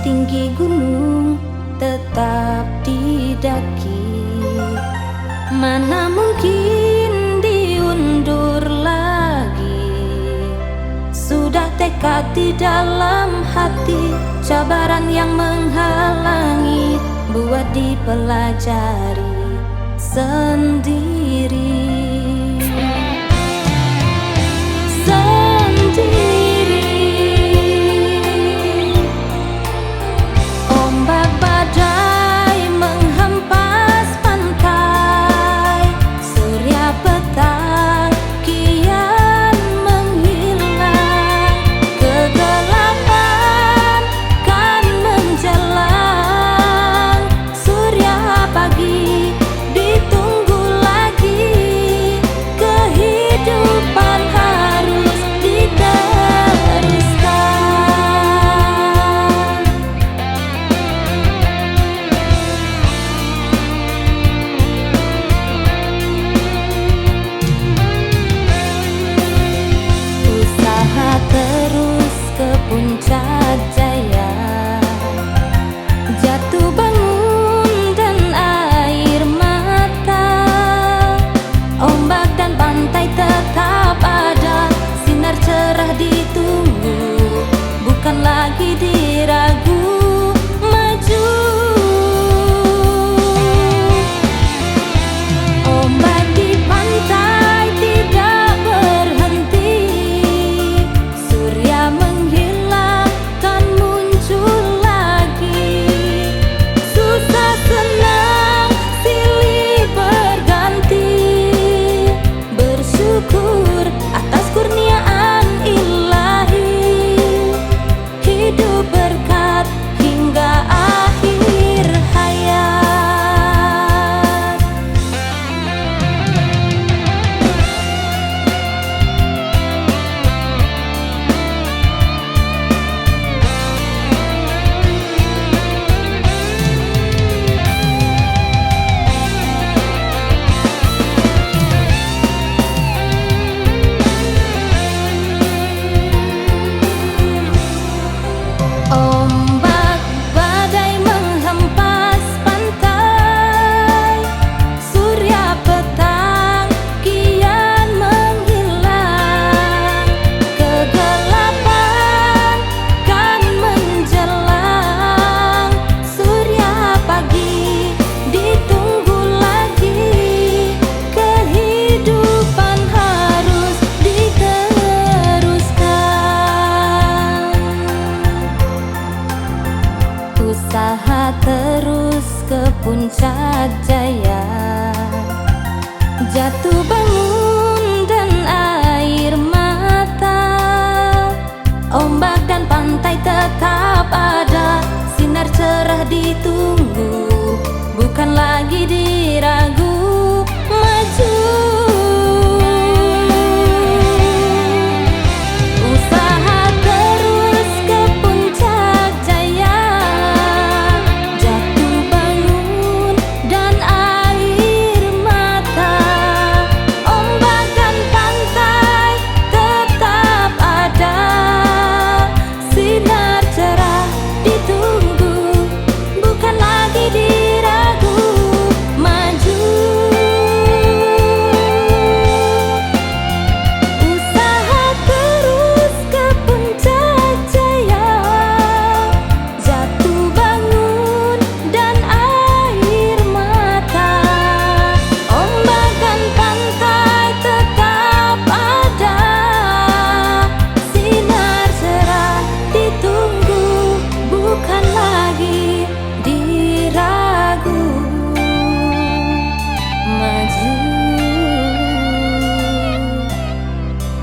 tinggi gunung tetap didaki. Mana mungkin diundur lagi. Sudah tekad di dalam hati, cabaran yang menghalangi buat dipelajari sendiri. Ombak badai menghempas pantai, surya petang kian menghilang, kegelapan kan menjelang, surya pagi ditunggu lagi, kehidupan harus diteruskan. Usaha terus ke puncak jaya, jatuh bangun dan air mata, ombak dan pantai tetap ada, sinar cerah ditunggu, bukan lagi diragu, maju. Ombak di pantai tidak berhenti, surya menghilang kan muncul lagi, susah senang silih berganti, bersyukur atas kurniaan ilahi, hidup berkat hingga akhir hayat. Ombak badai menghempas pantai, surya petang kian menghilang, kegelapan kan menjelang, surya pagi ditunggu lagi, kehidupan harus diteruskan. Usaha terus ke puncak jaya, jatuh bangun dan air mata, ombak dan pantai tetap ada, sinar cerah ditunggu, bukan lagi diragu, maju. Usaha terus ke puncak jaya, jatuh bangun dan air mata, ombak dan pantai tetap ada, sinar cerah ditunggu, bukan lagi diragu, maju. Usaha terus ke puncak jaya, jatuh bangun dan air mata, ombak dan pantai tetap ada, sinar cerah ditunggu, bukan lagi diragu, maju.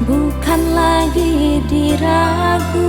Bukan lagi diragu.